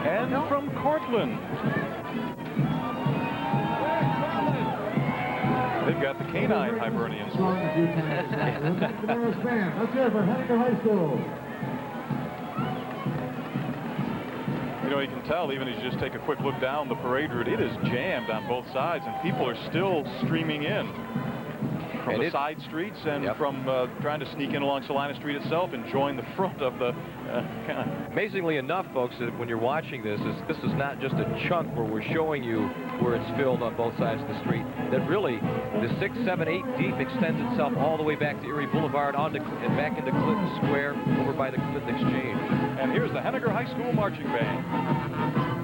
And from Cortland. They've got the canine Hibernians. Let's hear for Henniker High School. You know, you can tell even as you just take a quick look down the parade route, it is jammed on both sides, and people are still streaming in from the side streets and from trying to sneak in along Salina Street itself and join the front of the kind of... Amazingly enough, folks, that when you're watching this is not just a chunk where we're showing you where it's filled on both sides of the street. That really, the 6, 7, 8 deep extends itself all the way back to Erie Boulevard and back into Clinton Square over by the Clinton Exchange. And here's the Henniker High School Marching Band.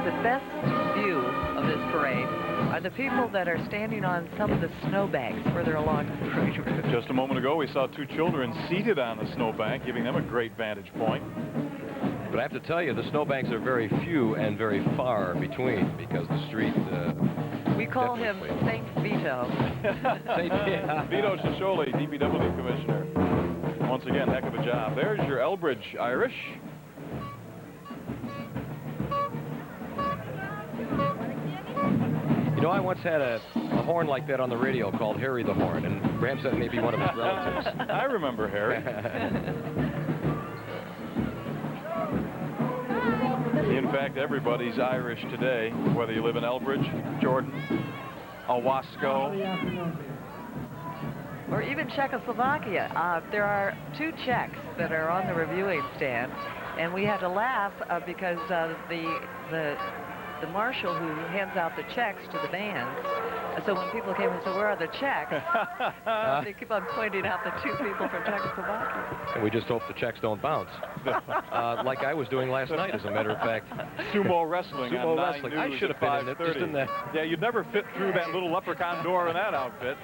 The best view of this parade are the people that are standing on some of the snowbanks further along the parade route. Just a moment ago, we saw 2 children seated on the snowbank, giving them a great vantage point. But I have to tell you, the snowbanks are very few and very far between because the street... we call him St. Vito. Vito Shisholi, DPW Commissioner. Once again, heck of a job. There's your Elbridge Irish. You know, I once had a horn like that on the radio called Harry the Horn, and perhaps that may be one of his relatives. I remember Harry. In fact, everybody's Irish today, whether you live in Elbridge, Jordan, Owasco, or even Czechoslovakia. There are 2 Czechs that are on the reviewing stand, and we had to laugh because the marshal who hands out the checks to the bands. So when people came and said, "Where are the checks?" they keep on pointing out the 2 people from Czechoslovakia. And we just hope the checks don't bounce. Like I was doing last night, as a matter of fact. Sumo wrestling. Sumo wrestling. I should have been in it, just in that. Yeah, you'd never fit through that little leprechaun door in that outfit.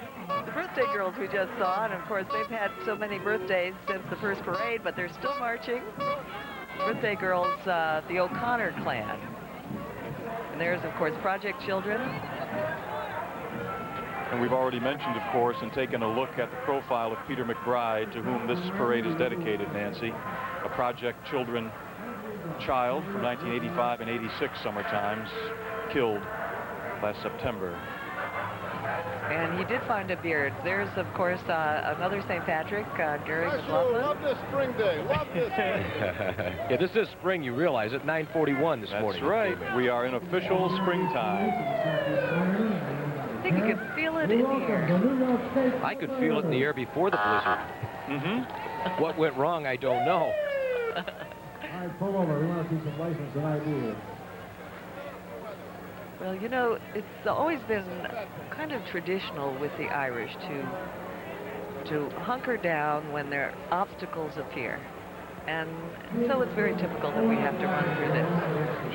The birthday girls we just saw, and of course they've had so many birthdays since the first parade, but they're still marching. Birthday girls, the O'Connor clan. And there's, of course, Project Children. And we've already mentioned, of course, and taken a look at the profile of Peter McBride, to whom this parade is dedicated, Nancy. A Project Children child from 1985 and 86 summer times, killed last September. And he did find a beard. There's, of course, another St. Patrick, Gary McLaughlin. Love this spring day. Love this day. Yeah, this is spring, you realize it. 9:41 this morning. That's right. We are in official springtime. I think you could feel it in the air. I could feel it in the air before the blizzard. What went wrong, I don't know. All right, pull over. We want to see some license and ID. Well, you know, it's always been kind of traditional with the Irish to hunker down when their obstacles appear. And so it's very typical that we have to run through this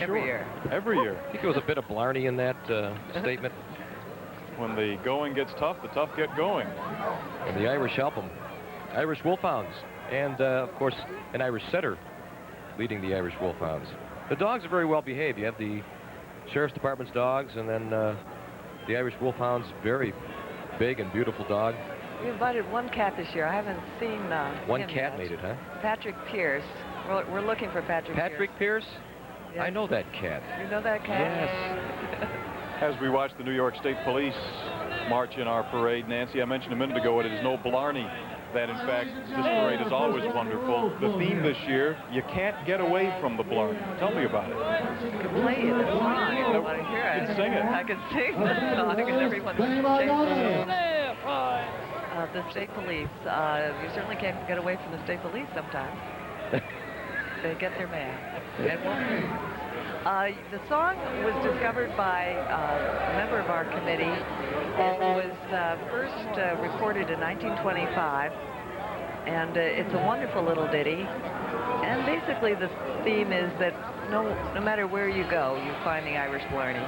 every year. Every year. I think there was a bit of Blarney in that statement. When the going gets tough, the tough get going. And the Irish help them. Irish Wolfhounds. And, of course, an Irish setter leading the Irish Wolfhounds. The dogs are very well behaved. You have the Sheriff's Department's dogs, and then the Irish Wolfhounds, very big and beautiful dog. We invited one cat this year. I haven't seen one him cat yet. made it, huh? Patrick Pierce. We're looking for Patrick Pierce? Yes. I know that cat. You know that cat? Yes. As we watch the New York State Police march in our parade, Nancy, I mentioned a minute ago, it is no Blarney that, in fact, this parade is always wonderful. The theme this year, you can't get away from the Blarney. Tell me about it. You can play it. It's fun. You want to hear it. You can sing it. I can sing the song, and everyone's chasing. The state police. You certainly can't get away from the state police sometimes. They get their man. The song was discovered by a member of our committee. It was first recorded in 1925, and it's a wonderful little ditty. And basically the theme is that no matter where you go, you find the Irish Blarney.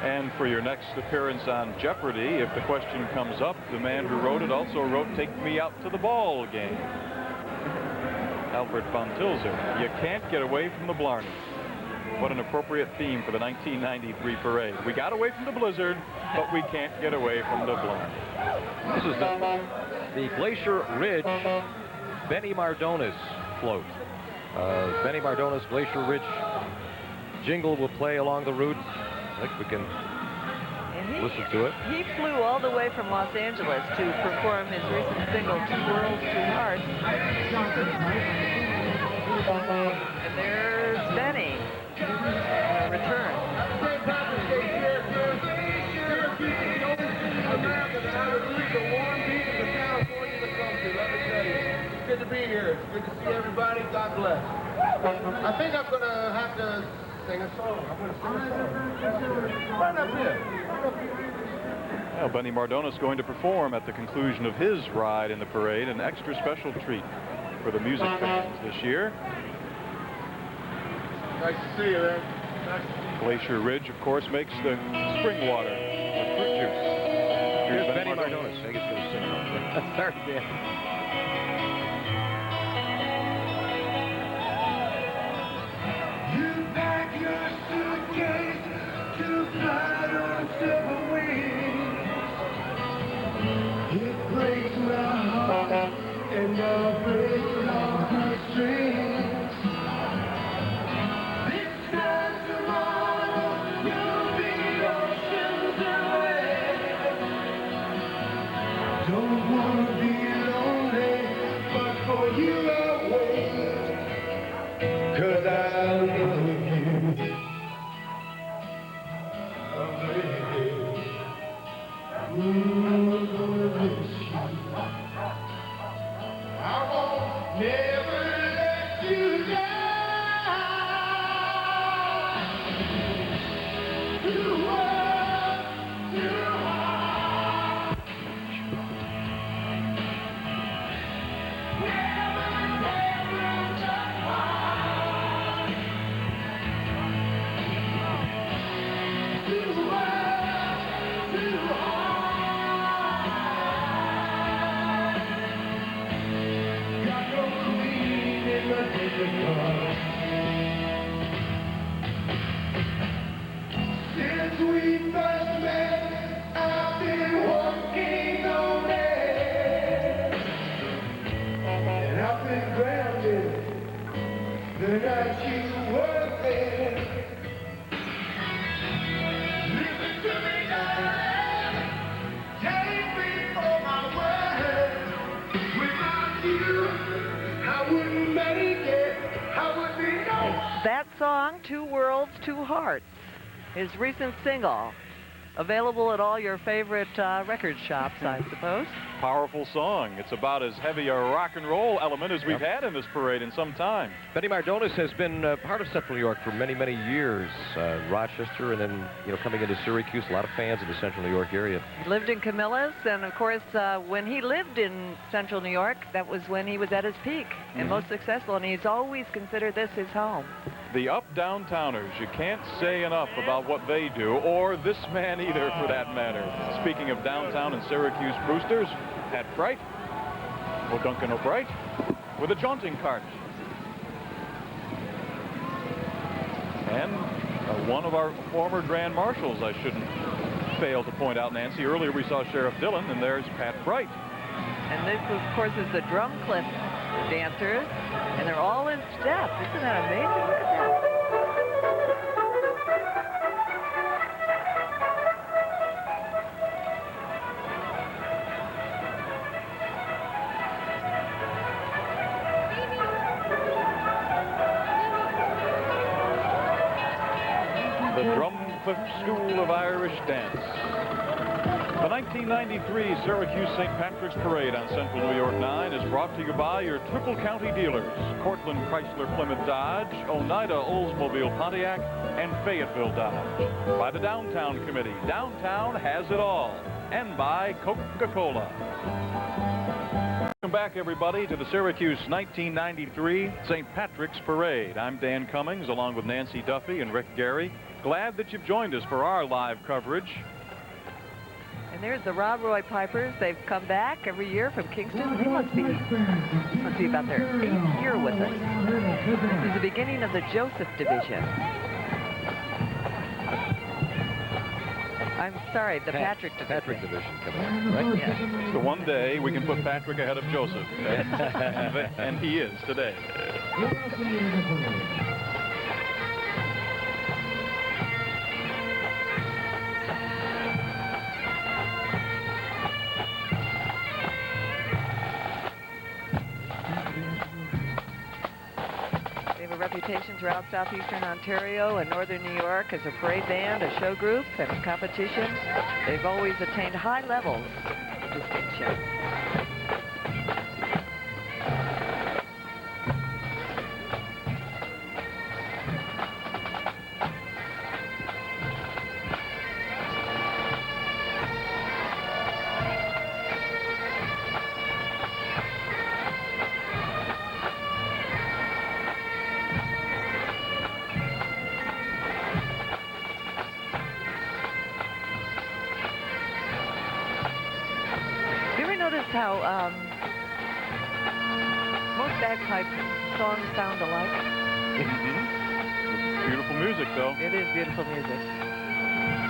And for your next appearance on Jeopardy, if the question comes up, the man who wrote it also wrote "Take Me Out to the Ball Game." Alfred von Tilzer. You can't get away from the Blarneys. What an appropriate theme for the 1993 parade. We got away from the blizzard, but we can't get away from the Blarneys. This is the Glacier Ridge Benny Mardones float. Benny Mardones Glacier Ridge jingle will play along the route. I think we can listen to it. He flew all the way from Los Angeles to perform his recent single, Two Worlds, Two Hearts. And there's Benny in return. It's good to be here. It's good to see everybody. God bless. I think I'm going to have to sing a song. I'm going to sing a song. Right up here. Well, Benny Mardones going to perform at the conclusion of his ride in the parade, an extra special treat for the music fans this year. Nice to see you, man. Nice to see you. Glacier Ridge, of course, makes the spring water with fruit juice. Here's Benny Mardones. I guess going to sing it. Sorry, Dan. Silver wings. It breaks my heart and I'll break all my strings. This time tomorrow you'll be oceans away. Don't wanna be lonely, but for you I'll wait. 'Cause I love you. Since we first met, I've been working on it, and I've been grounded the night you were there. Listen to me, darling, take me for my word. Without you, I wouldn't make it. I would be no. That song, Two Worlds, Two Hearts, his recent single, available at all your favorite record shops, I suppose. Powerful song. It's about as heavy a rock and roll element as we've had in this parade in some time. Benny Mardones has been part of Central New York for many, many years. Rochester, and then coming into Syracuse. A lot of fans in the Central New York area. He lived in Camillus, and of course, when he lived in Central New York, that was when he was at his peak and most successful, and he's always considered this his home. The up-downtowners, you can't say enough about what they do, or this man either, for that matter. Speaking of downtown and Syracuse boosters, Pat Bright, Duncan O'Bright, with a jaunting cart. And one of our former Grand Marshals, I shouldn't fail to point out, Nancy. Earlier we saw Sheriff Dillon, and there's Pat Bright. And this, of course, is the Drumcliff dancers, and they're all in step. Isn't that amazing? Look at that. The Drumcliff School of Irish Dance. The 1993 Syracuse St. Patrick's Parade on Central New York 9 is brought to you by your Triple County dealers, Cortland Chrysler Plymouth Dodge, Oneida Oldsmobile Pontiac, and Fayetteville Dodge. By the Downtown Committee, downtown has it all. And by Coca-Cola. Welcome back, everybody, to the Syracuse 1993 St. Patrick's Parade. I'm Dan Cummings, along with Nancy Duffy and Rick Gary. Glad that you've joined us for our live coverage. And there's the Rob Roy Pipers. They've come back every year from Kingston. They must be about their 8th year with us. This is the beginning of the Joseph Division. I'm sorry, the Patrick Division. Patrick Division coming up, right? Yes. So one day we can put Patrick ahead of Joseph. And he is today. Reputation throughout southeastern Ontario and northern New York as a parade band, a show group, and a competition. They've always attained high levels of distinction. How most bagpipe songs sound alike. Mm-hmm. Beautiful music, though. It is beautiful music.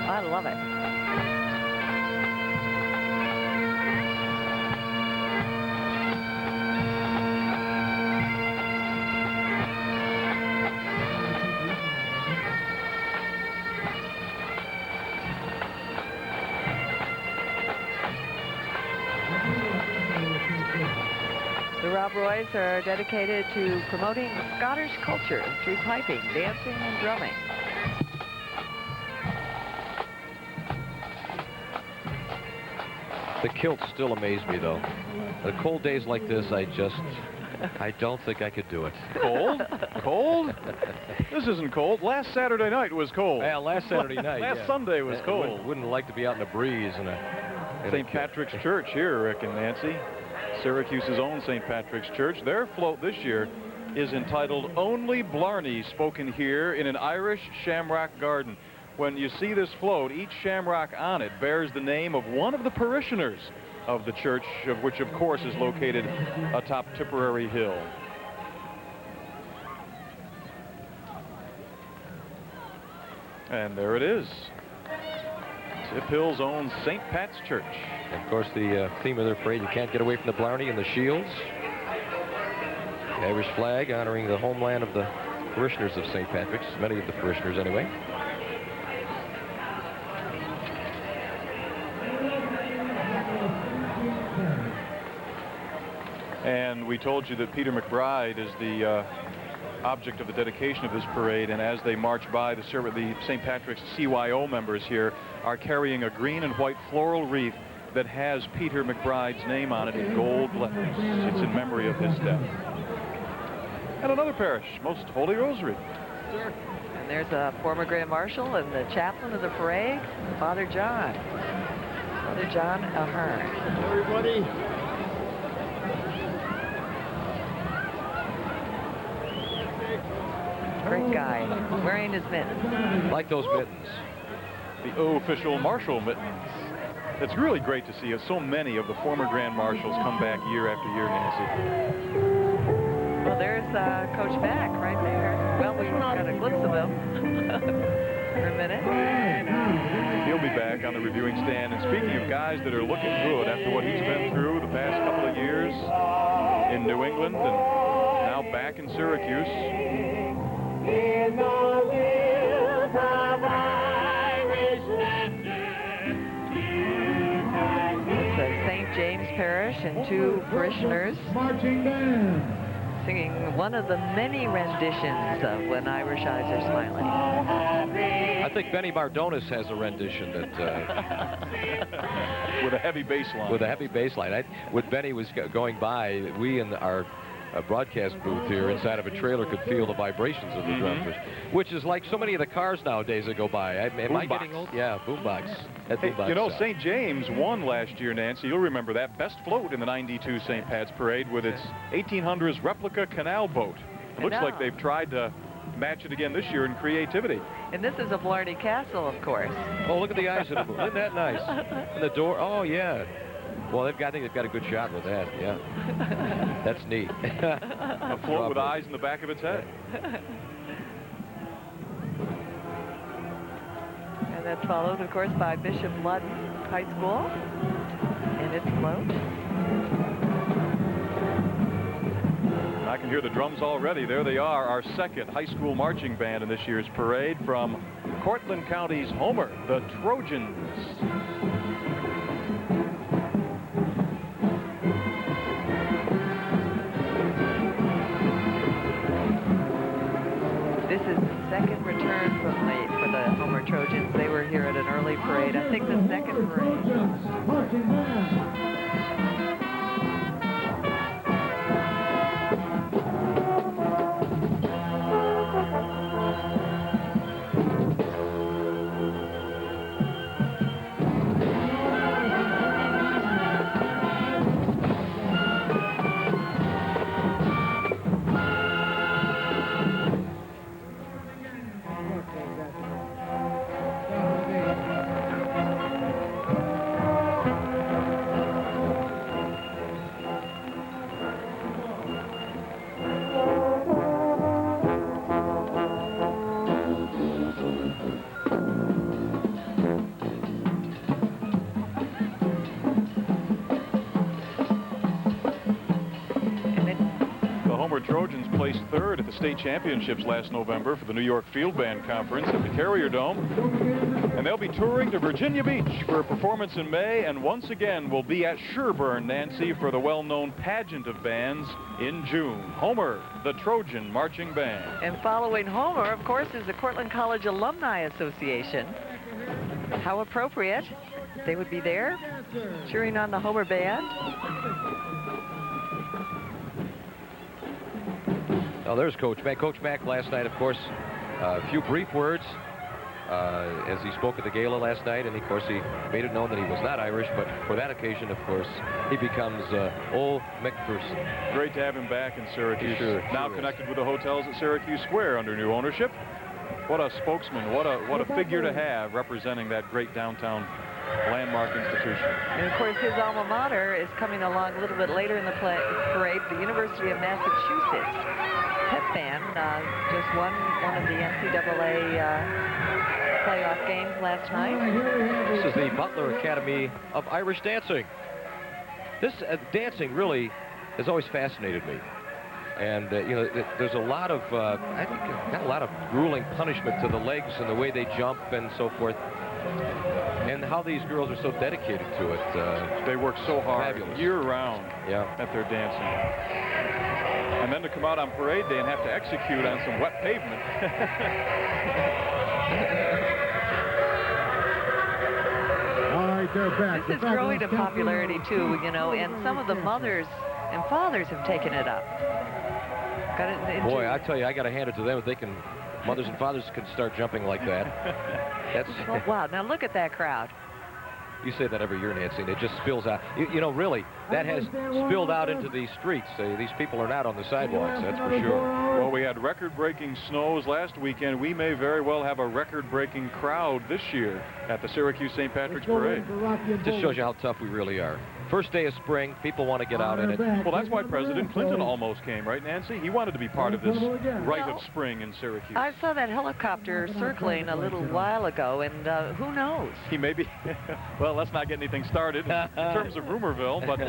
I love it. The Rob Roys are dedicated to promoting Scottish culture through piping, dancing, and drumming. The kilts still amaze me, though. The cold days like this, I don't think I could do it. Cold? Cold? This isn't cold. Last Saturday night was cold. Yeah, last Saturday night. Last Sunday was cold. Wouldn't like to be out in the breeze in St. Patrick's Church here, Rick and Nancy. Syracuse's own St. Patrick's Church. Their float this year is entitled Only Blarney, spoken here in an Irish shamrock garden. When you see this float, each shamrock on it bears the name of one of the parishioners of the church, of which, of course, is located atop Tipperary Hill. And there it is. Tip Hill's own St. Pat's Church. And of course, the theme of their parade, you can't get away from the Blarney and the shields. The Irish flag honoring the homeland of the parishioners of St. Patrick's, many of the parishioners anyway. And we told you that Peter McBride is the object of the dedication of this parade, and as they march by, the St. Patrick's CYO members here are carrying a green and white floral wreath that has Peter McBride's name on it in gold letters. It's in memory of his death. And another parish, Most Holy Rosary. And there's a former Grand Marshal and the chaplain of the parade, Father John. Father John Ahern. Everybody. Great guy, wearing his mittens. Like those mittens. The official marshal mittens. It's really great to see so many of the former Grand Marshals come back year after year, Nancy. Well, there's Coach Mack right there. Well, we got a glimpse of him for a minute. He'll be back on the reviewing stand. And speaking of guys that are looking good after what he's been through the past couple of years in New England and now back in Syracuse. It's a St. James Parish and two parishioners singing one of the many renditions of When Irish Eyes Are Smiling. I think Benny Mardonis has a rendition that... with a heavy bass line. With a heavy bass line. When Benny was going by, we in our broadcast booth here inside of a trailer could feel the vibrations of the drums, which is like so many of the cars nowadays that go by. Am I getting old? Yeah, boombox. Hey, you know, St. James won last year, Nancy. You'll remember that. Best float in the 92 St. Pat's Parade with its 1800s replica canal boat. It looks like they've tried to match it again this year in creativity. And this is a Blarney Castle, of course. Oh, look at the eyes of the moon. Isn't that nice? And the door. Oh, yeah. Well, I think they've got a good shot with that. Yeah. That's neat. A float with eyes in the back of its head. And that's followed, of course, by Bishop Ludden High School and its float. I can hear the drums already. There they are, our second high school marching band in this year's parade from Cortland County's Homer, the Trojans. This is the second return for the Homer Trojans. They were here at an early parade. I think the second parade. Marching band. Trojans placed third at the state championships last November for the New York Field Band Conference at the Carrier Dome. And they'll be touring to Virginia Beach for a performance in May, and once again will be at Sherburne, Nancy, for the well-known pageant of bands in June. Homer, the Trojan Marching Band. And following Homer, of course, is the Cortland College Alumni Association. How appropriate. They would be there cheering on the Homer Band. Oh, there's Coach Mack. Coach Mack last night, of course, a few brief words as he spoke at the gala last night, and of course he made it known that he was not Irish, but for that occasion, of course, he becomes Old McPherson. Great to have him back in Syracuse. Now connected with the hotels at Syracuse Square under new ownership. What a spokesman, what a figure to have representing that great downtown landmark institution. And of course his alma mater is coming along a little bit later in the parade, the University of Massachusetts. Pep band just won one of the NCAA playoff games last night. This is the Butler Academy of Irish Dancing. This dancing really has always fascinated me. And, you know, there's a lot of, I think, got a lot of grueling punishment to the legs and the way they jump and so forth. And how these girls are so dedicated to it. They work so hard fabulous. Year-round at their dancing. And then to come out on parade day and have to execute on some wet pavement. All right, they're back. This is growing in popularity too, you know, and some of the mothers and fathers have taken it up. Boy, I tell you, I got to hand it to them. If they can, mothers and fathers can start jumping like that. That's oh, wow. Now look at that crowd. You say that every year, Nancy, and it just spills out. You know, really, that has spilled out into these streets. These people are not on the sidewalks, that's for sure. Well, we had record-breaking snows last weekend. We may very well have a record-breaking crowd this year at the Syracuse St. Patrick's Parade. Just shows you how tough we really are. First day of spring, people want to get out in it. Well, that's why President Clinton almost came, right, Nancy? He wanted to be part of this rite of spring in Syracuse. I saw that helicopter circling a little while ago, and who knows? He may be. Well, let's not get anything started in terms of Rumorville, but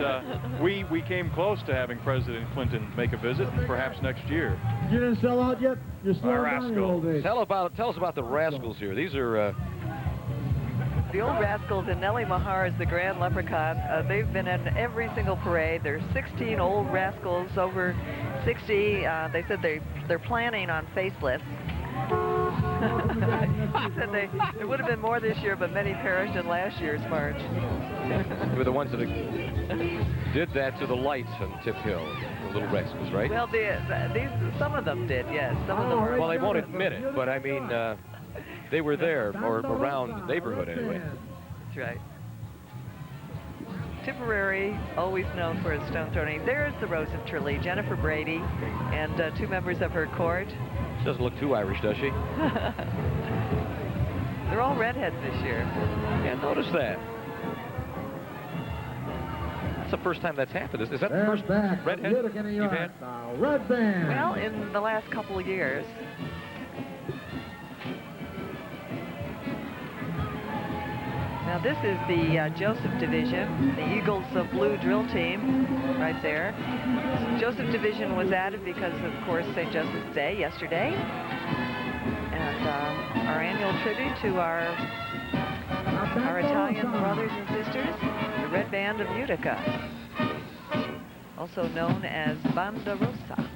we came close to having President Clinton make a visit, perhaps next year. You didn't sell out yet? You're slowing down your old days. Tell us about the Rascals here. These are... The Old Rascals, and Nellie Mahar is the Grand Leprechaun. They've been in every single parade. There's 16 Old Rascals, over 60. They said they're planning on facelifts. He said there would have been more this year, but many perished in last year's march. They were the ones that did that to the lights on Tip Hill, the Little Rascals, right? Well, some of them did, yes. Some of them were. Well, they won't admit it, but I mean... they were there, or around the neighborhood anyway. That's right. Tipperary, always known for his stone throwing. There's the Rose of Tralee, Jennifer Brady, and 2 members of her court. She doesn't look too Irish, does she? They're all redheads this year. Yeah, notice that. That's the first time that's happened. Is that the They're first back. redhead Utica, New you've York. had? The Red Band. Well, in the last couple of years. Now this is the Joseph Division, the Eagles of Blue drill team, right there. Joseph Division was added because, of course, St. Joseph's Day yesterday, and our annual tribute to our Italian brothers and sisters, the Red Band of Utica, also known as Banda Rossa.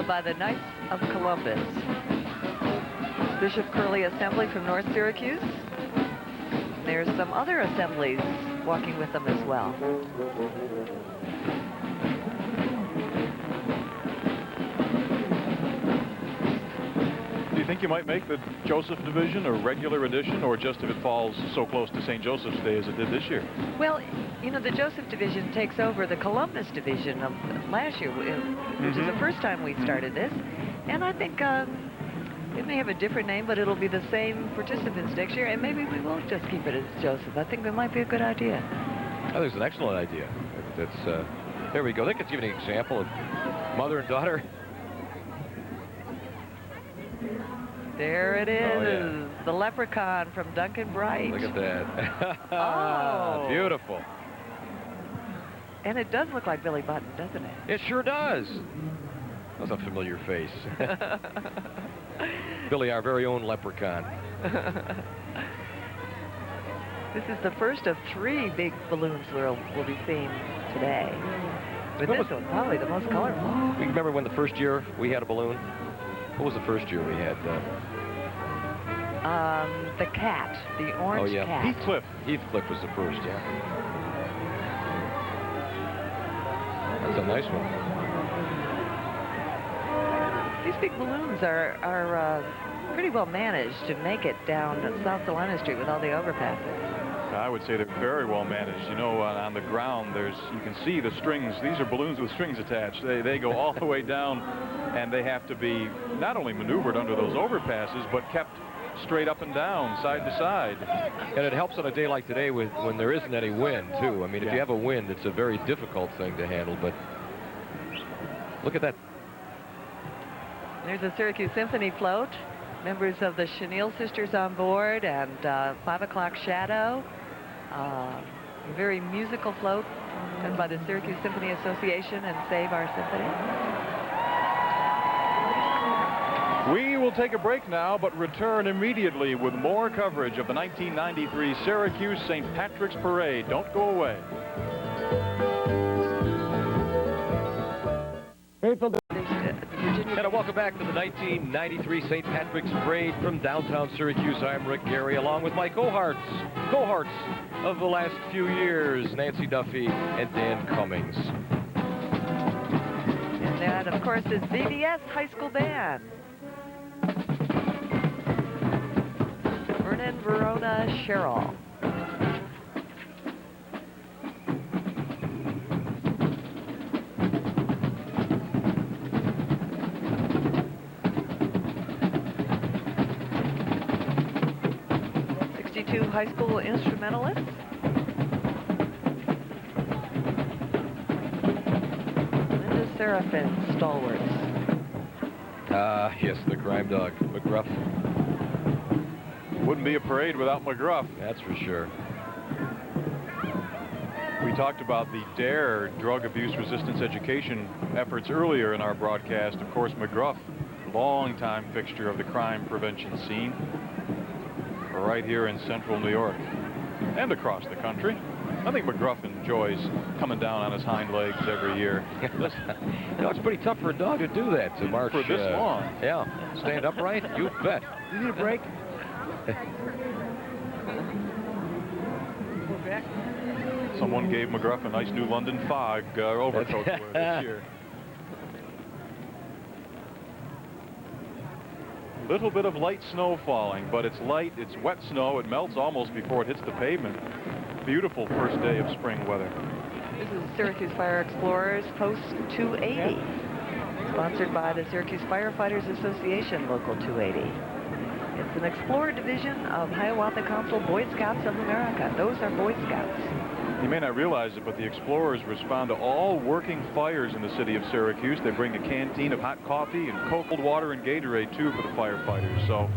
By the Knights of Columbus. Bishop Curley Assembly from North Syracuse. There's some other assemblies walking with them as well. Do you think you might make the Joseph Division a regular edition, or just if it falls so close to St. Joseph's Day as it did this year? Well, you know, the Joseph Division takes over the Columbus Division of last year, which is the first time we started this. And I think it may have a different name, but it'll be the same participants next year. And maybe we won't just keep it as Joseph. I think that might be a good idea. I think it's an excellent idea. There we go. That could give you an example of mother and daughter. There it is. Oh, yeah. The leprechaun from Duncan Bright. Look at that. Oh. Beautiful. And it does look like Billy Button, doesn't it? It sure does. That's a familiar face. Billy, our very own leprechaun. This is the first of 3 big balloons we'll be seeing today. But this one's probably the most colorful. You remember when the first year we had a balloon? What was the first year we had? The cat, the orange cat. Heathcliff. Heathcliff was the first, yeah. That's a nice one. These big balloons are pretty well managed to make it down South Salina Street with all the overpasses. I would say they're very well managed. You know, on the ground, you can see the strings. These are balloons with strings attached. They go all the way down, and they have to be not only maneuvered under those overpasses, but kept straight up and down, side to side. And it helps on a day like today when there isn't any wind, too. I mean, if you have a wind, it's a very difficult thing to handle, but look at that. There's a Syracuse Symphony float. Members of the Chenille Sisters on board, and 5 o'clock shadow. A very musical float done by the Syracuse Symphony Association and Save Our Symphony. We will take a break now, but return immediately with more coverage of the 1993 Syracuse St. Patrick's Parade. Don't go away. And welcome back to the 1993 St. Patrick's Parade from downtown Syracuse. I'm Rick Gary, along with my cohorts of the last few years, Nancy Duffy and Dan Cummings. And that, of course, is VBS High School Band. Vernon, Verona, Sherrill. High school instrumentalists. Linda Seraphin, stalwarts. Yes, the crime dog, McGruff. Wouldn't be a parade without McGruff. That's for sure. We talked about the DARE drug abuse resistance education efforts earlier in our broadcast. Of course, McGruff, longtime fixture of the crime prevention scene right here in central New York and across the country. I think McGruff enjoys coming down on his hind legs every year. You know, it's pretty tough for a dog to do that, to march for this long. Yeah, stand upright. You bet. You need a break? Someone gave McGruff a nice new London Fog overcoat to wear this year. Little bit of light snow falling, but it's light, it's wet snow. It melts almost before it hits the pavement. Beautiful first day of spring weather. This is Syracuse Fire Explorers Post 280, sponsored by the Syracuse Firefighters Association Local 280. It's an Explorer division of Hiawatha Council Boy Scouts of America. Those are Boy Scouts. You may not realize it, but the Explorers respond to all working fires in the city of Syracuse. They bring a canteen of hot coffee and cold water and Gatorade, too, for the firefighters. So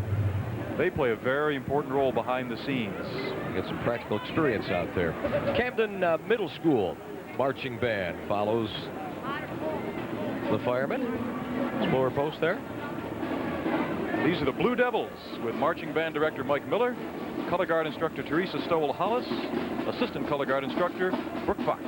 they play a very important role behind the scenes. Get some practical experience out there. Camden Middle School marching band follows the firemen. Explorer post there. These are the Blue Devils with marching band director Mike Miller, color guard instructor Teresa Stowell-Hollis, assistant color guard instructor Brooke Fox.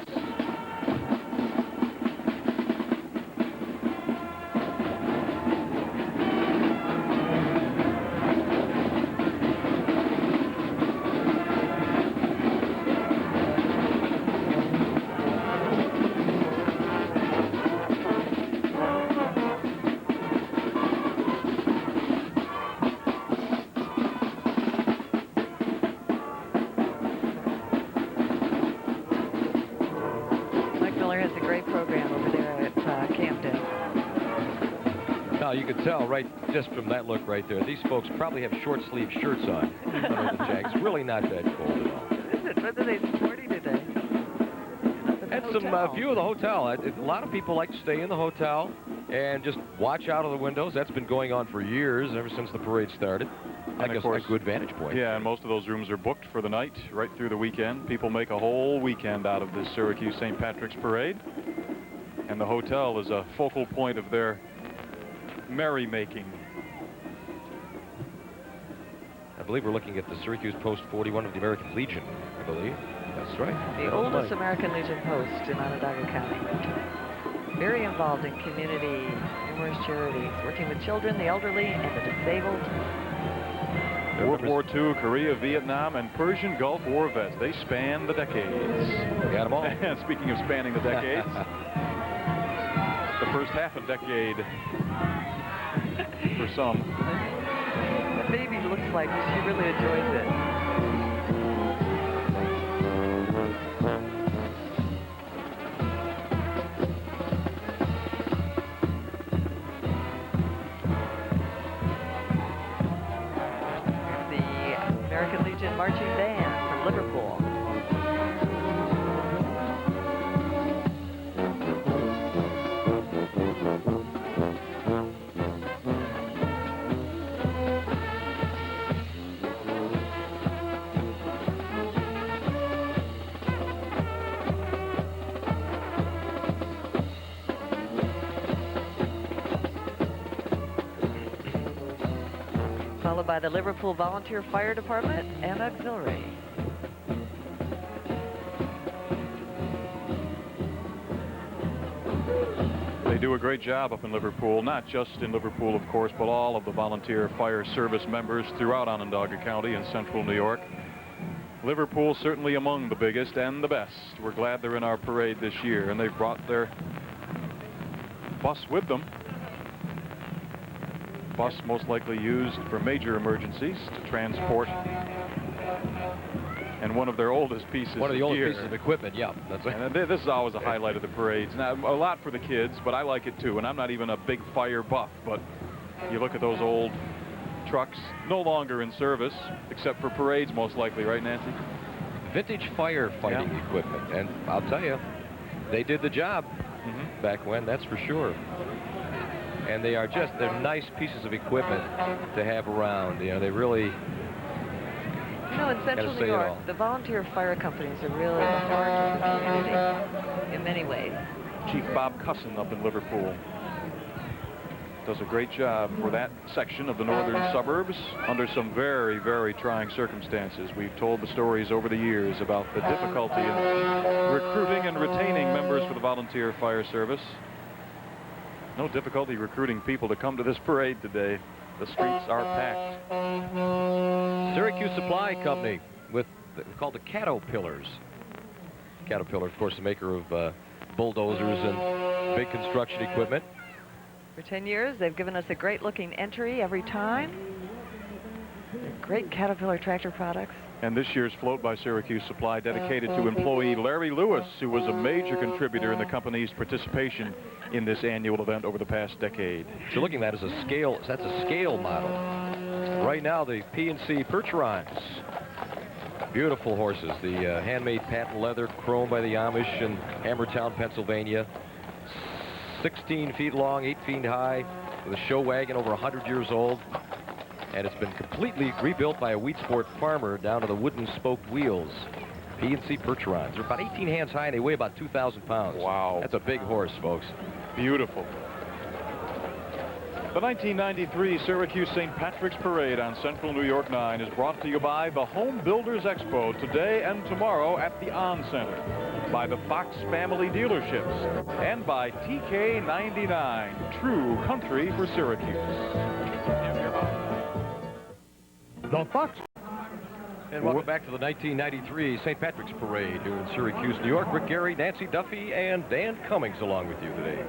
You can tell right just from that look right there. These folks probably have short sleeve shirts on under the jackets. It's really not that cold at all. Is it? What are they sporting today? And some view of the hotel. A lot of people like to stay in the hotel and just watch out of the windows. That's been going on for years, ever since the parade started. And of course, a good vantage point. Yeah, and most of those rooms are booked for the night, right through the weekend. People make a whole weekend out of this Syracuse St. Patrick's Parade. And the hotel is a focal point of their merrymaking. I believe we're looking at the Syracuse Post 41 of the American Legion, I believe. That's right. The oldest American Legion post in Onondaga County. Very involved in community, numerous charities, working with children, the elderly, and the disabled. World War II, Korea, Vietnam, and Persian Gulf War vets. They span the decades. Got them all. And speaking of spanning the decades, the first half a decade for some. The baby looks like she really enjoys it. The American Legion Marching Band from Liverpool. Followed by the Liverpool Volunteer Fire Department and Auxiliary. They do a great job up in Liverpool, not just in Liverpool, of course, but all of the volunteer fire service members throughout Onondaga County and central New York. Liverpool certainly among the biggest and the best. We're glad they're in our parade this year, and they've brought their bus with them. Bus most likely used for major emergencies to transport, and one of their oldest pieces One of the of oldest gear. pieces of equipment, yeah. That's right. And this is always a highlight of the parades. Now, a lot for the kids, but I like it too. And I'm not even a big fire buff, but you look at those old trucks, no longer in service, except for parades most likely, right, Nancy? Vintage firefighting equipment. And I'll tell you, they did the job back when, that's for sure. And they're nice pieces of equipment to have around. You know, they really In Central New York, the volunteer fire companies are really the heart of the community in many ways. Chief Bob Cusson up in Liverpool does a great job for that section of the northern suburbs under some very, very trying circumstances. We've told the stories over the years about the difficulty in recruiting and retaining members for the volunteer fire service. No difficulty recruiting people to come to this parade today. The streets are packed. Syracuse Supply Company with called the Caterpillars. Caterpillar, of course, the maker of bulldozers and big construction equipment. For 10 years, they've given us a great-looking entry every time. Great Caterpillar tractor products. And this year's float by Syracuse Supply dedicated to employee Larry Lewis, who was a major contributor in the company's participation in this annual event over the past decade. What you're looking at is a scale. That's a scale model. Right now, the P&C Percherons. Beautiful horses. The handmade patent leather, chrome by the Amish in Hammertown, Pennsylvania. 16 feet long, 8 feet high, with a show wagon over 100 years old. And it's been completely rebuilt by a wheat sport farmer down to the wooden spoked wheels. P&C Percherons. They're about 18 hands high and they weigh about 2,000 pounds. Wow. That's a big horse, folks. Beautiful. The 1993 Syracuse St. Patrick's Parade on Central New York 9 is brought to you by the Home Builders Expo today and tomorrow at the On Center, by the Fox Family Dealerships, and by TK99, true country for Syracuse. The Fox. And welcome back to the 1993 St. Patrick's Parade here in Syracuse, New York. Rick Gary, Nancy Duffy, and Dan Cummings along with you today.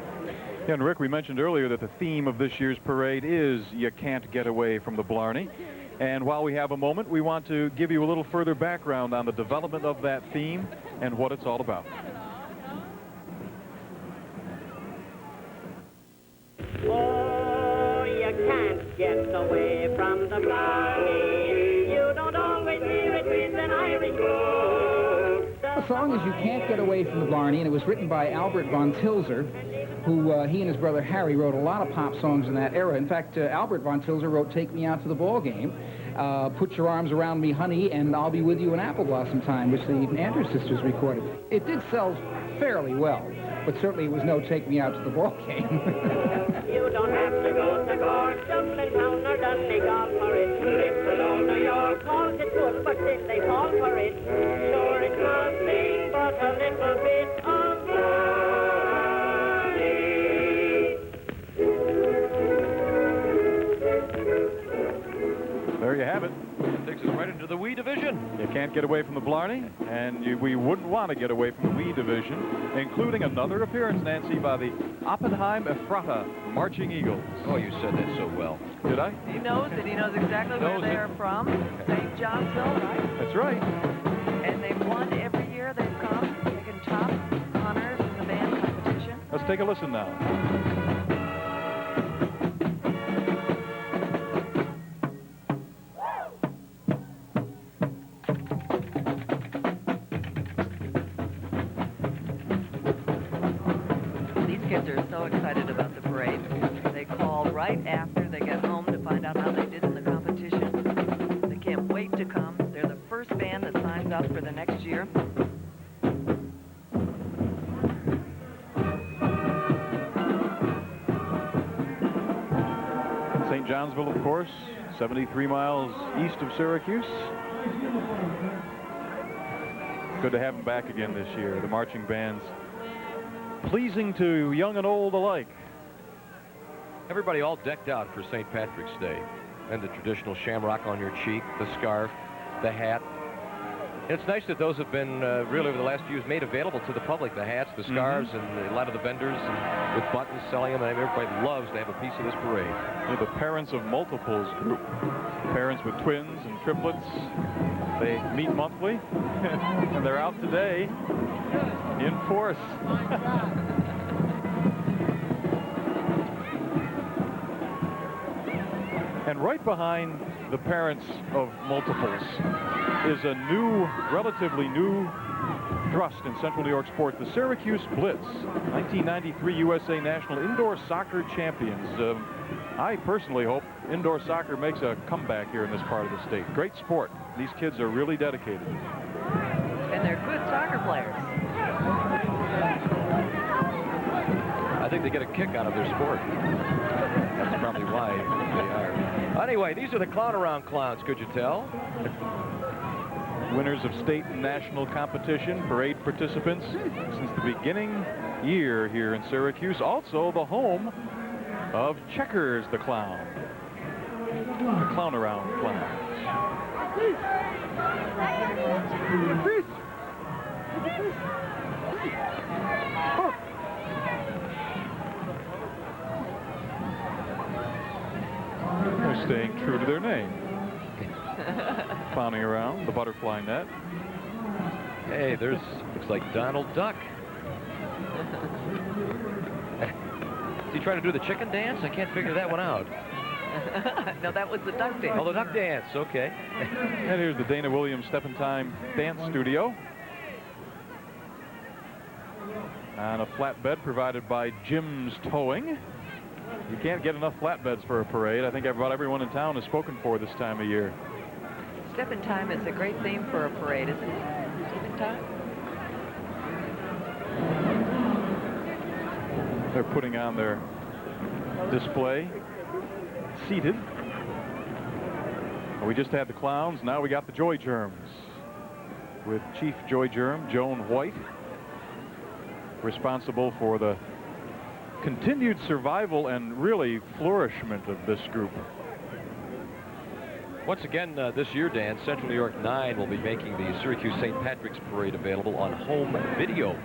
Yeah, and Rick, we mentioned earlier that the theme of this year's parade is You Can't Get Away from the Blarney. And while we have a moment, we want to give you a little further background on the development of that theme and what it's all about. Oh, you can't get away from the Blarney. You don't always hear it with an Irish road. The song is You Can't Get Away from the Blarney, and it was written by Albert von Tilzer, who he and his brother Harry wrote a lot of pop songs in that era. In fact, Albert von Tilzer wrote Take Me Out to the Ball Game, Put Your Arms Around Me, Honey, and I'll Be With You in Apple Blossom Time, which the Andrews sisters recorded. It did sell fairly well, but certainly it was no Take Me Out to the Ball Game. You don't have to go to Cork, Dublin Town, or Donegal for it. Live alone, New York calls it good, but still they fall for it. Sure, it's nothing but a little bit of Blarney. There you have it. Takes us right into the Wee Division. You can't get away from the Blarney, and we wouldn't want to get away from the Wee Division, including another appearance, Nancy, by the Oppenheim Ephrata Marching Eagles. Oh, you said that so well. Did I? He knows it. He knows exactly where they are from. St. Johnsville, right? That's right. And they've won every year they've come, taken top honors in the band competition. Let's take a listen now. Kids are so excited about the parade. They call right after they get home to find out how they did in the competition. They can't wait to come. They're the first band that signs up for the next year. St. Johnsville, of course, 73 miles east of Syracuse. Good to have them back again this year. The marching bands pleasing to young and old alike. Everybody all decked out for St. Patrick's Day. And the traditional shamrock on your cheek, the scarf, the hat. And it's nice that those have been really over the last few years made available to the public. The hats, the scarves, and a lot of the vendors and with buttons selling them. And everybody loves to have a piece of this parade. Yeah, the Parents of Multiples group. Parents with twins and triplets. They meet monthly, and they're out today in force. And right behind the Parents of Multiples is a new, relatively new thrust in Central New York sports, the Syracuse Blitz, 1993 USA National Indoor Soccer Champions. I personally hope indoor soccer makes a comeback here in this part of the state. Great sport These kids are really dedicated. And they're good soccer players. I think they get a kick out of their sport. That's probably why they are. Anyway, these are the clown around clowns, could you tell? Winners of state and national competition, parade participants since the beginning year here in Syracuse. Also the home of Checkers the Clown. The clown around clowns. They're staying true to their name. Clowning around the butterfly net. Hey, there's looks like Donald Duck. Is he trying to do the chicken dance? I can't figure that one out. No, that was the duck dance. Oh, the duck dance. Okay. And here's the Dana Williams Step in Time Dance Studio. And a flatbed provided by Jim's Towing. You can't get enough flatbeds for a parade. I think about everyone in town is spoken for this time of year. Step in Time is a great theme for a parade, isn't it? Step in Time? They're putting on their display, seated. We just had the clowns. Now we got the Joy Germs with Chief Joy Germ, Joan White, responsible for the continued survival and really flourishment of this group. Once again, this year, Dan, Central New York 9 will be making the Syracuse St. Patrick's Parade available on home video.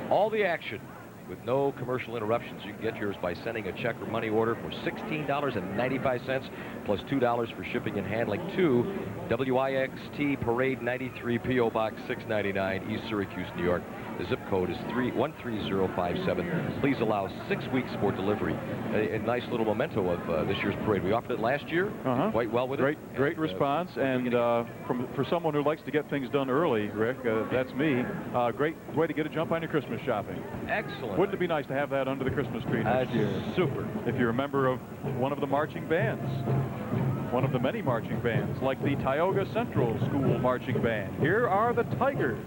All the action with no commercial interruptions. You can get yours by sending a check or money order for $16.95 plus $2 for shipping and handling to WIXT Parade 93 P.O. Box 699 East Syracuse, New York. The zip code is 13057. Please allow 6 weeks for delivery. A nice little memento of this year's parade. We offered it last year. Quite well with it. Great response. And for someone who likes to get things done early, Rick, that's me. Great way to get a jump on your Christmas shopping. Excellent. Wouldn't it be nice to have that under the Christmas tree next year? Super. If you're a member of one of the marching bands, one of the many marching bands, like the Tioga Central School Marching Band. Here are the Tigers.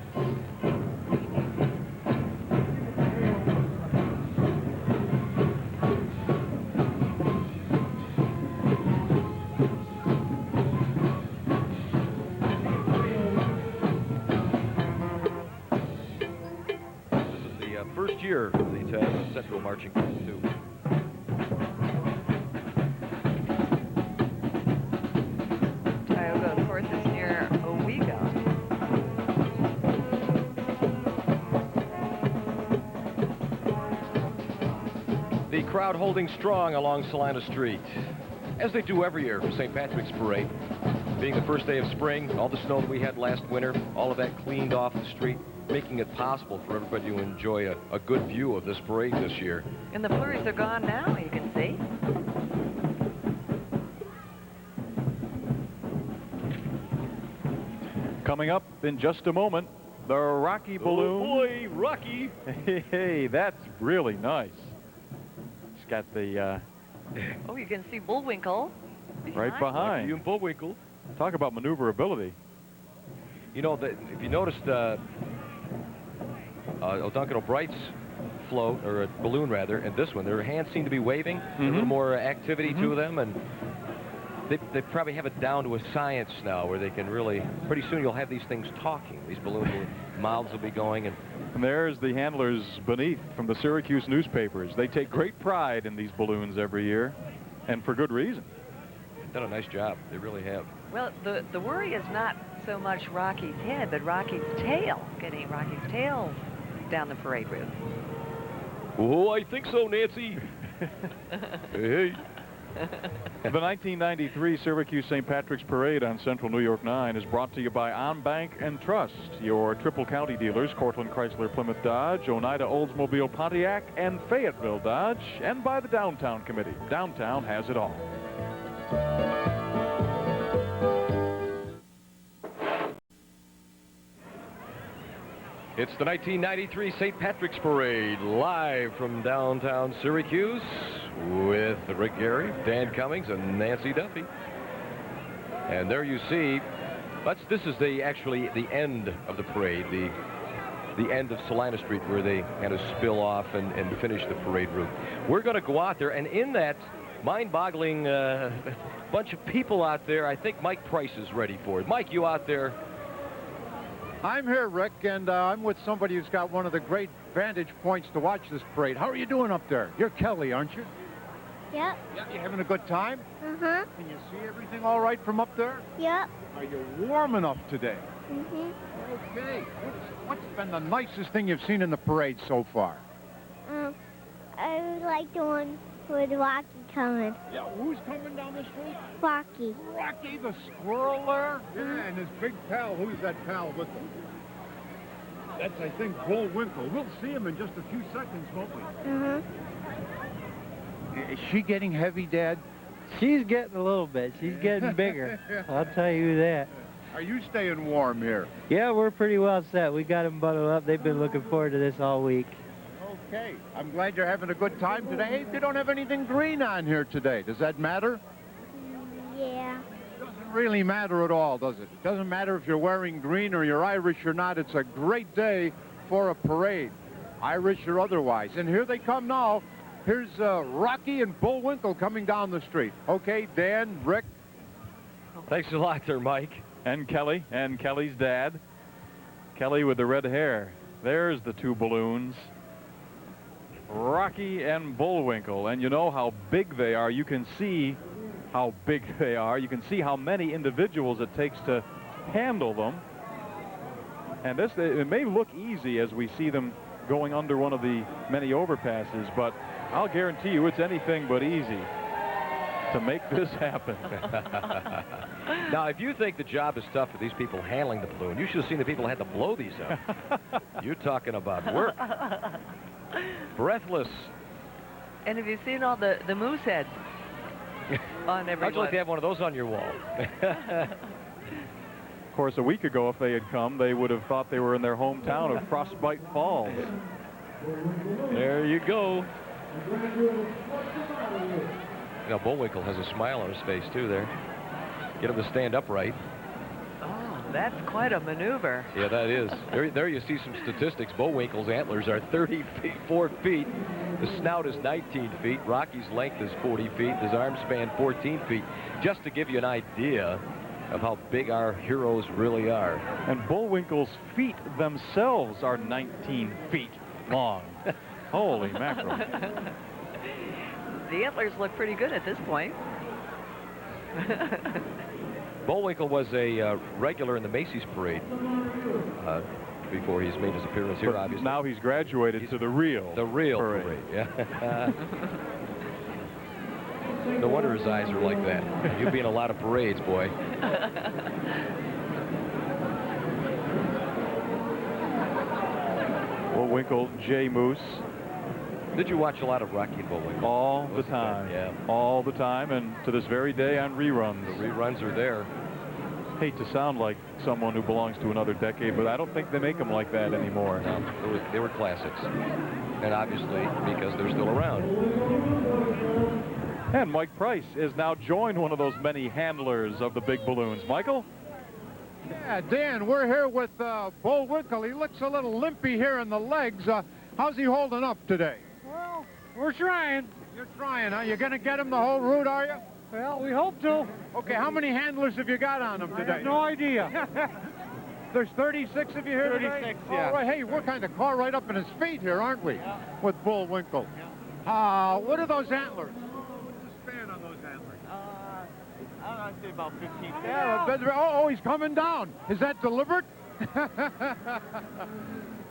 Year of the Tioga Central Marching Band, too. Tioga, of course, is near Owego. The crowd holding strong along Salina Street, as they do every year for St. Patrick's Parade. Being the first day of spring, all the snow that we had last winter, all of that cleaned off the street, making it possible for everybody to enjoy a good view of this parade this year. And the flurries are gone now, you can see. Coming up in just a moment, the Rocky Balloon. Oh boy, Rocky! Hey, that's really nice. It's got the... Oh, you can see Bullwinkle right behind. You and Bullwinkle. Talk about maneuverability. You know, if you noticed... Duncan O'Bright's float, or a balloon rather, and this one, their hands seem to be waving. A little more activity to them, and they probably have it down to a science now where they can really, pretty soon you'll have these things talking. These balloons, mouths will be going. And there's the handlers beneath from the Syracuse newspapers. They take great pride in these balloons every year, and for good reason. They've done a nice job. They really have. Well, the worry is not so much Rocky's head, but Rocky's tail, getting Rocky's tail down the parade route. Oh, I think so, Nancy. Hey. The 1993 Syracuse St. Patrick's Parade on Central New York 9 is brought to you by On Bank and Trust, your Triple County dealers, Cortland Chrysler Plymouth Dodge, Oneida Oldsmobile Pontiac, and Fayetteville Dodge, and by the Downtown Committee. Downtown has it all. It's the 1993 St. Patrick's Parade, live from downtown Syracuse with Rick Gary, Dan Cummings, and Nancy Duffy. And there you see This is actually the end of the parade, the end of Salina Street, where they kind of spill off and finish the parade route. We're going to go out there, and in that mind-boggling bunch of people out there, I think Mike Price is ready for it. Mike, you out there? I'm here, Rick, and I'm with somebody who's got one of the great vantage points to watch this parade. How are you doing up there? You're Kelly, aren't you? Yep. Yeah. You having a good time? Uh-huh. Can you see everything all right from up there? Yep. Are you warm enough today? Mhm. Okay. What's been the nicest thing you've seen in the parade so far? I like the one with Rocky coming. Yeah, who's coming down the street? Rocky. Rocky the squirrel there? Yeah, and his big pal. Who's that pal with him? That's, I think, Bullwinkle. We'll see him in just a few seconds, won't we? Mhm. Is she getting heavy, Dad? She's getting a little bit. She's getting bigger. I'll tell you that. Are you staying warm here? Yeah, we're pretty well set. We got them bundled up. They've been looking forward to this all week. Okay. I'm glad you're having a good time today. You don't have anything green on here today. Does that matter? Yeah. Doesn't really matter at all, does it? It doesn't matter if you're wearing green or you're Irish or not. It's a great day for a parade, Irish or otherwise. And here they come now. Here's Rocky and Bullwinkle coming down the street. Okay, Dan, Rick. Thanks a lot there, Mike. And Kelly, and Kelly's dad. Kelly with the red hair. There's the two balloons. Rocky and Bullwinkle. And you know how big they are. You can see how big they are. You can see how many individuals it takes to handle them. And this, it may look easy as we see them going under one of the many overpasses, but I'll guarantee you it's anything but easy to make this happen. Now, if you think the job is tough for these people handling the balloon, you should have seen the people who had to blow these up. You're talking about work. Breathless. And have you seen all the moose heads on everyone? How'd you like to have one of those on your wall? Of course, a week ago, if they had come, they would have thought they were in their hometown of Frostbite Falls. There you go. You know, Bullwinkle has a smile on his face, too, there. Get him to stand upright. Oh, that's quite a maneuver. Yeah, that is. There you see some statistics. Bullwinkle's antlers are 34 feet. The snout is 19 feet. Rocky's length is 40 feet. His arm span 14 feet. Just to give you an idea of how big our heroes really are. And Bullwinkle's feet themselves are 19 feet long. Holy mackerel. The antlers look pretty good at this point. Bullwinkle was a regular in the Macy's parade before he's made his appearance here, obviously. Now he's graduated to the real parade. Yeah. No wonder his eyes are like that. You'll be in a lot of parades, boy. Bullwinkle, J. Moose. Did you watch a lot of Rocky and Bullwinkle? All the time. Yeah. All the time, and to this very day on reruns. The reruns are there. Hate to sound like someone who belongs to another decade, but I don't think they make them like that anymore. No, they were classics. And obviously, because they're still around. And Mike Price is now joined one of those many handlers of the big balloons. Michael? Yeah, Dan, we're here with Bullwinkle. He looks a little limpy here in the legs. How's he holding up today? Well, we're trying. You're trying, huh? You going to get him the whole route, are you? Well, we hope to. Okay, how many handlers have you got on him today? I have no idea. There's 36 of you here today? 36, yeah. All right, hey, we're kind of caught right up in his feet here, aren't we? Yeah. With Bullwinkle. What are those antlers? What's the span on those antlers? I'd say about 15 feet. Yeah, he's coming down. Is that deliberate?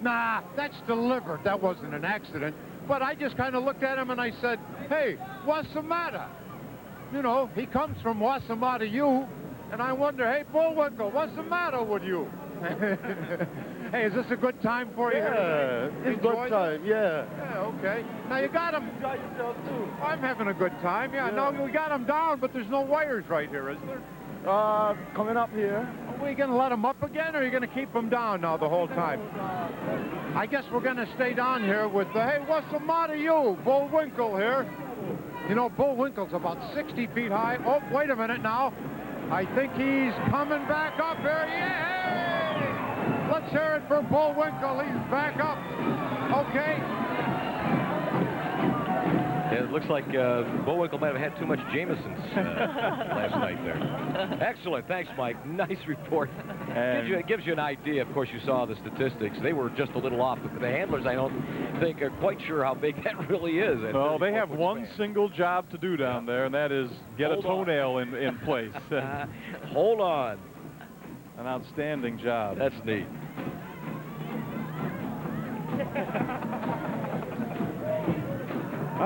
Nah, that's deliberate. That wasn't an accident. But I just kind of looked at him and I said, hey, what's the matter? You know, he comes from what's the matter you, and I wonder, hey, Bullwinkle, what's the matter with you? Hey, is this a good time for you? Yeah, it's a good time, yeah. Yeah, okay. Now you got him. You got yourself too. I'm having a good time, yeah. No, we got him down, but there's no wires right here, is there? Coming up here. Are we going to let him up again, or are you going to keep him down now the whole time? I guess we're going to stay down here with, hey, what's the matter you? Bullwinkle here. You know, Bullwinkle's about 60 feet high. Oh, wait a minute now. I think he's coming back up here. Yeah! Let's hear it for Bullwinkle. He's back up. Okay. Yeah, it looks like Bullwinkle might have had too much Jameson's last night there. Excellent. Thanks, Mike. Nice report. It gives you an idea. Of course, you saw the statistics. They were just a little off. But the handlers, I don't think, are quite sure how big that really is. Well, they have one single job to do down there, and that is get a toenail in place. Hold on. An outstanding job. That's neat.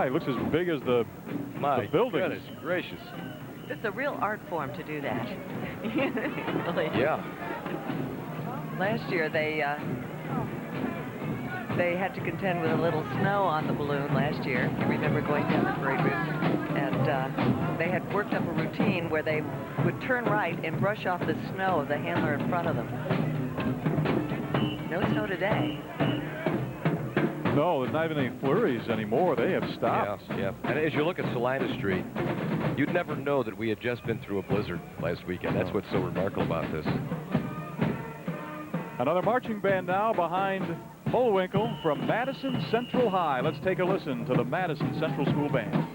He looks as big as the buildings. Goodness gracious. It's a real art form to do that. Yeah. Last year they had to contend with a little snow on the balloon last year. You remember going down the parade route, and they had worked up a routine where they would turn right and brush off the snow of the handler in front of them. No snow today. No, there's not even any flurries anymore. They have stopped. Yeah. And as you look at Salina Street, you'd never know that we had just been through a blizzard last weekend. That's what's so remarkable about this. Another marching band now behind Bullwinkle from Madison Central High. Let's take a listen to the Madison Central School Band.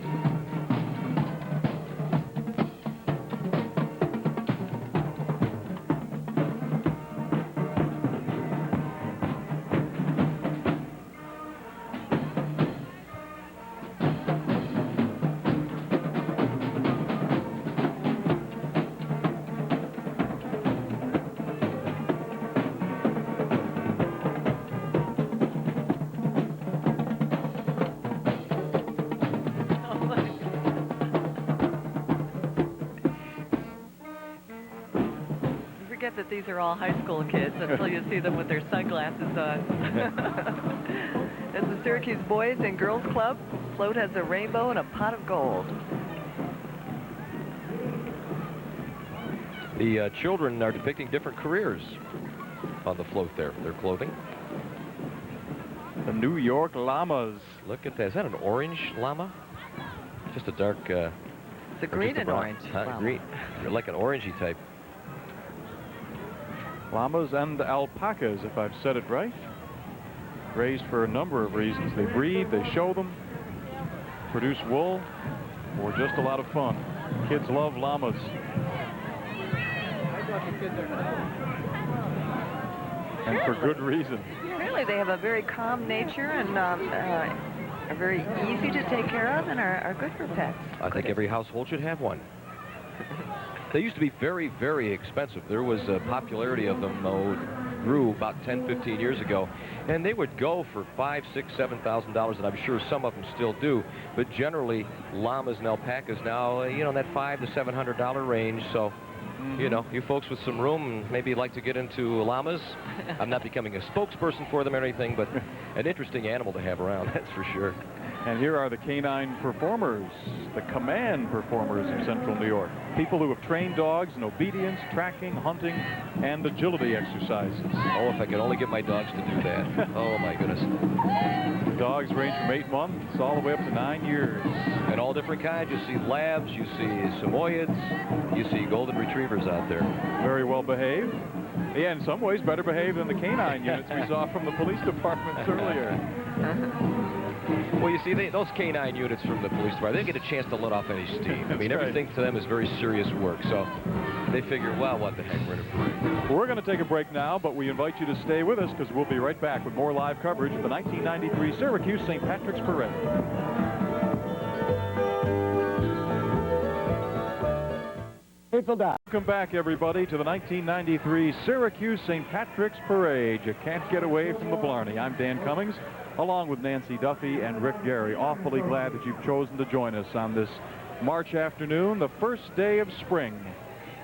That these are all high school kids until you see them with their sunglasses on. It's the Syracuse Boys and Girls Club. Float has a rainbow and a pot of gold. The children are depicting different careers on the float there. Their clothing. The New York Llamas. Look at that. Is that an orange llama? Just a dark... it's a green and orange. Green. You're like an orangey type. Llamas and alpacas, if I've said it right. Raised for a number of reasons. They breed, they show them, produce wool, or just a lot of fun. Kids love llamas. And for good reason. Really, they have a very calm nature and are very easy to take care of and are good for pets. I think every household should have one. They used to be very, very expensive. There was a popularity of them grew about 10, 15 years ago, and they would go for $5,000, $6,000, $7,000, and I'm sure some of them still do. But generally, llamas and alpacas now, in that $500 to $700 range. So, you folks with some room maybe like to get into llamas. I'm not becoming a spokesperson for them or anything, but an interesting animal to have around, that's for sure. And here are the canine performers, the command performers of Central New York. People who have trained dogs in obedience, tracking, hunting, and agility exercises. Oh, if I could only get my dogs to do that. Oh, my goodness. Dogs range from 8 months all the way up to 9 years. And all different kinds. You see labs, you see Samoyeds, you see golden retrievers out there. Very well behaved. Yeah, in some ways better behaved than the canine units we saw from the police departments earlier. Well, you see, those canine units from the police department, they don't get a chance to let off any steam. I mean, everything to them is very serious work. So they figure, well, what the heck, we're in a parade. We're going to take a break now, but we invite you to stay with us because we'll be right back with more live coverage of the 1993 Syracuse St. Patrick's Parade. Welcome back, everybody, to the 1993 Syracuse St. Patrick's Parade. You can't get away from the Blarney. I'm Dan Cummings, along with Nancy Duffy and Rick Gary. Awfully glad that you've chosen to join us on this March afternoon, the first day of spring.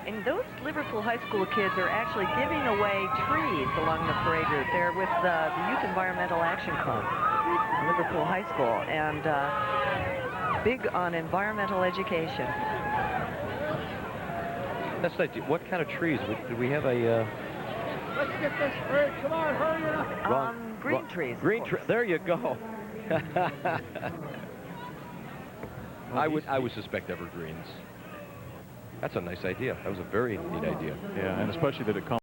And those Liverpool High School kids are actually giving away trees along the parade route. They're with the Youth Environmental Action Club, Liverpool High School, and big on environmental education. That's nice. What kind of trees? Do we have a... Let's get this straight. Come on, hurry up. Green trees. Green trees. There you go. I would suspect evergreens. That's a nice idea. That was a very neat idea. Yeah, and especially that it comes